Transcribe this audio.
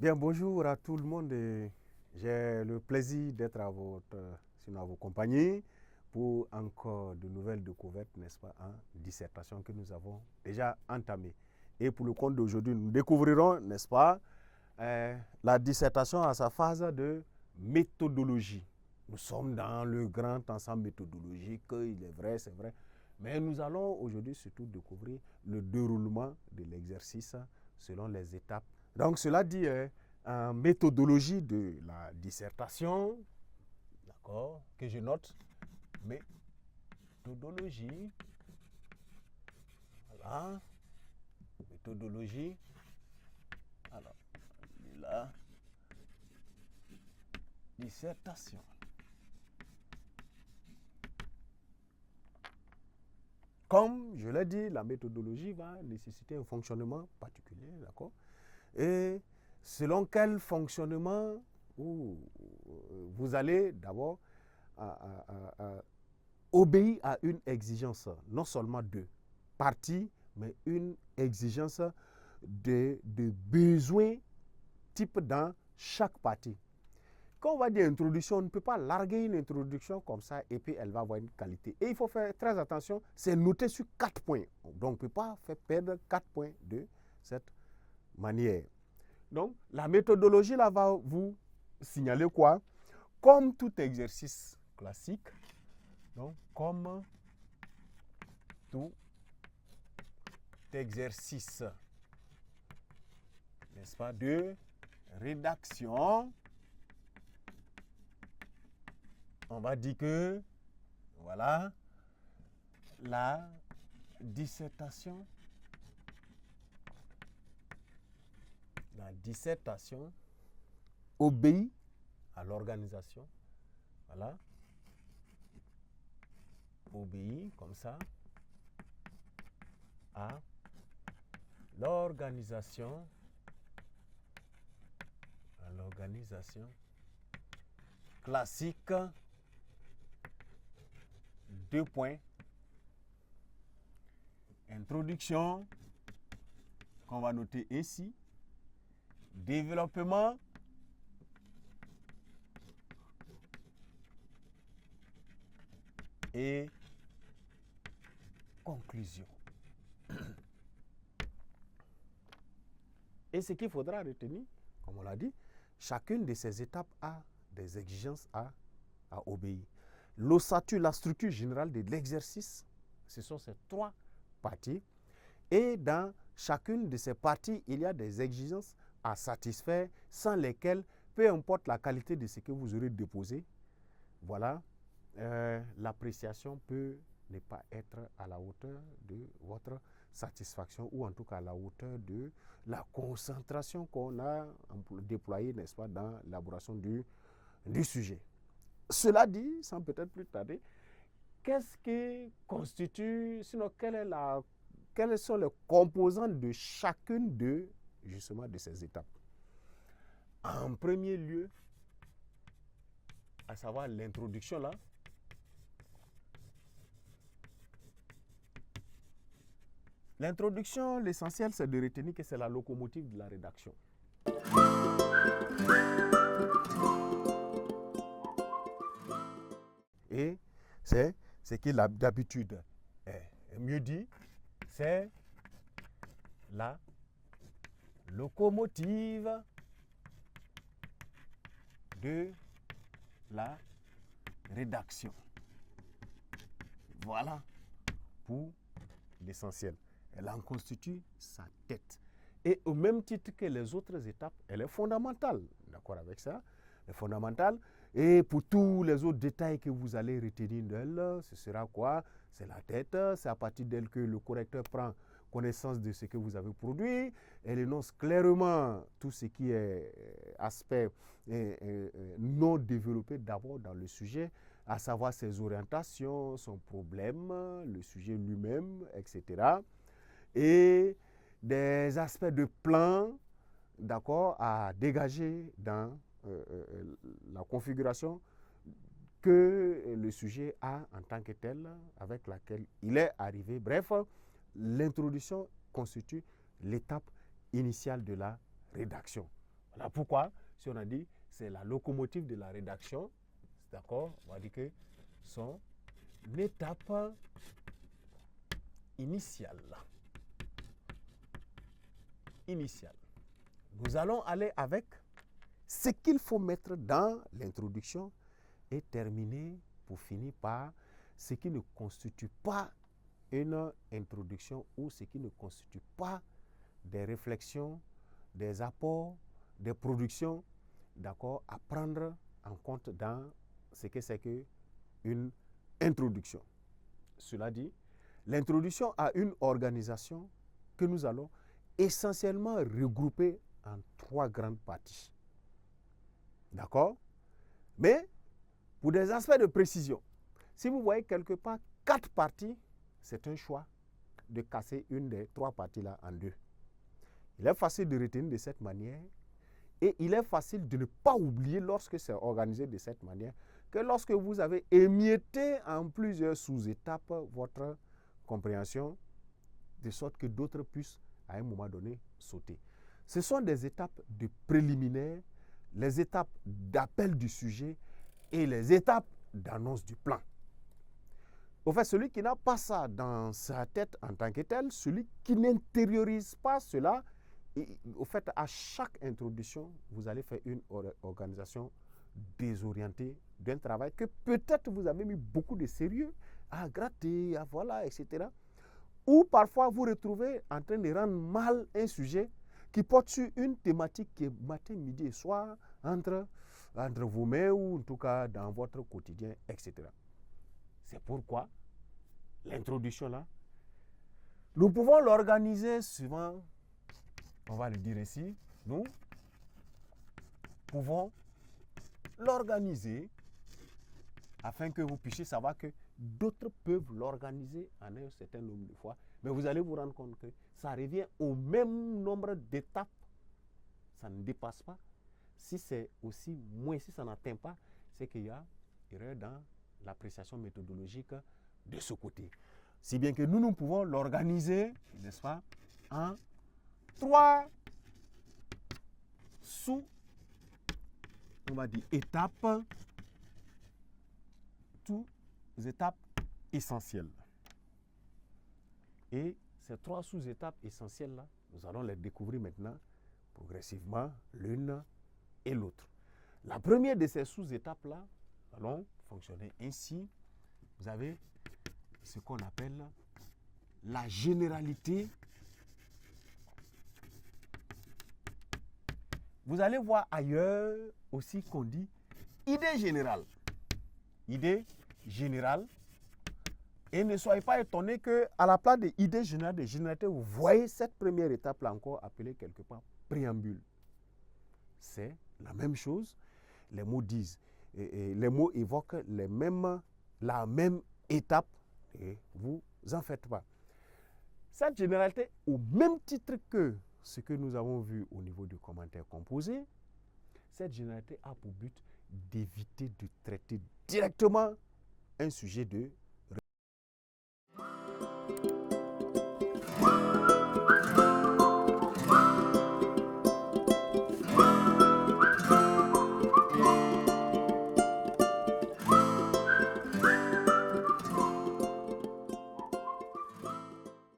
Bien, bonjour à tout le monde. J'ai le plaisir d'être à vos compagnies pour encore de nouvelles découvertes, n'est-ce pas, en dissertation que nous avons déjà entamée. Et pour le compte d'aujourd'hui, nous découvrirons, n'est-ce pas, la dissertation à sa phase de méthodologie. Nous sommes dans le grand ensemble méthodologique, il est vrai, c'est vrai. Mais nous allons aujourd'hui surtout découvrir le déroulement de l'exercice selon les étapes. Donc cela dit, en méthodologie de la dissertation, d'accord, que je note, méthodologie, voilà, méthodologie, alors, là, dissertation. Comme je l'ai dit, la méthodologie va nécessiter un fonctionnement particulier, d'accord? Et selon quel fonctionnement vous allez d'abord obéir à une exigence, non seulement de partie, mais une exigence de besoins type dans chaque partie. Quand on va dire introduction, on ne peut pas larguer une introduction comme ça et puis elle va avoir une qualité. Et il faut faire très attention, c'est noté sur 4 points. Donc on ne peut pas faire perdre 4 points de cette manière. Donc la méthodologie là va vous signaler quoi? Comme tout exercice classique, donc comme tout exercice, n'est-ce pas, de rédaction, on va dire que, voilà, la dissertation obéit à l'organisation, voilà, obéit comme ça à l'organisation classique. 2 points. Introduction, qu'on va noter ici. Développement. Et conclusion. Et ce qu'il faudra retenir, comme on l'a dit, chacune de ces étapes a des exigences à obéir. L'ossature, la structure générale de l'exercice, ce sont ces 3 parties. Et dans chacune de ces parties, il y a des exigences à satisfaire sans lesquelles, peu importe la qualité de ce que vous aurez déposé, voilà, l'appréciation peut ne pas être à la hauteur de votre satisfaction ou en tout cas à la hauteur de la concentration qu'on a déployée, n'est-ce pas, dans l'élaboration du sujet. Cela dit, sans peut-être plus tarder, qu'est-ce qui constitue, sinon quelles sont les composantes de chacune de, justement, de ces étapes? En premier lieu, à savoir l'introduction là, l'introduction, l'essentiel, c'est de retenir que c'est la locomotive de la rédaction. Et c'est ce qui d'habitude est mieux dit, c'est la locomotive de la rédaction. Voilà pour l'essentiel. Elle en constitue sa tête. Et au même titre que les autres étapes, elle est fondamentale. D'accord avec ça? Elle est fondamentale. Et pour tous les autres détails que vous allez retenir d'elle, ce sera quoi? C'est la tête. C'est à partir d'elle que le correcteur prend connaissance de ce que vous avez produit. Elle énonce clairement tout ce qui est aspect non développé d'abord dans le sujet, à savoir ses orientations, son problème, le sujet lui-même, etc. Et des aspects de plan, d'accord, à dégager dans la configuration que le sujet a en tant que tel, avec laquelle il est arrivé. Bref, l'introduction constitue l'étape initiale de la rédaction. Voilà pourquoi, si on a dit c'est la locomotive de la rédaction, d'accord, on va dire que son étape initiale. Nous allons aller avec ce qu'il faut mettre dans l'introduction et terminer pour finir par ce qui ne constitue pas une introduction ou ce qui ne constitue pas des réflexions, des apports, des productions, d'accord, à prendre en compte dans ce que c'est qu'une introduction. Cela dit, l'introduction à une organisation que nous allons essentiellement regrouper en 3 grandes parties. D'accord? Mais pour des aspects de précision, si vous voyez quelque part 4 parties, c'est un choix de casser une des 3 parties-là en 2. Il est facile de retenir de cette manière et il est facile de ne pas oublier lorsque c'est organisé de cette manière que lorsque vous avez émietté en plusieurs sous-étapes votre compréhension, de sorte que d'autres puissent à un moment donné sauter. Ce sont des étapes de préliminaires, les étapes d'appel du sujet et les étapes d'annonce du plan. Au fait, celui qui n'a pas ça dans sa tête en tant que tel, celui qui n'intériorise pas cela, au fait, à chaque introduction, vous allez faire une organisation désorientée d'un travail que peut-être vous avez mis beaucoup de sérieux à gratter, à voilà, etc. Ou parfois vous retrouvez en train de rendre mal un sujet qui porte sur une thématique qui est matin, midi et soir entre vous-mêmes ou en tout cas dans votre quotidien, etc. C'est pourquoi l'introduction là, nous pouvons l'organiser suivant, on va le dire ici, nous pouvons l'organiser afin que vous puissiez savoir que d'autres peuvent l'organiser en un certain nombre de fois. Mais vous allez vous rendre compte que ça revient au même nombre d'étapes. Ça ne dépasse pas. Si c'est aussi moins, si ça n'atteint pas, c'est qu'il y a erreur dans l'appréciation méthodologique de ce côté. Si bien que nous pouvons l'organiser, n'est-ce pas, en 3 sous, on va dire, étapes, toutes étapes essentielles. Et ces 3 sous-étapes essentielles-là, nous allons les découvrir maintenant progressivement l'une et l'autre. La première de ces sous-étapes-là, nous allons fonctionner ainsi. Vous avez ce qu'on appelle la généralité. Vous allez voir ailleurs aussi qu'on dit idée générale. Idée générale. Et ne soyez pas étonnés qu'à la place de idée générale, de généralité, vous voyez cette première étape-là encore appelée quelque part préambule. C'est la même chose. Les mots disent, les mots évoquent la même étape et vous en faites pas. Cette généralité, au même titre que ce que nous avons vu au niveau du commentaire composé, cette généralité a pour but d'éviter de traiter directement un sujet de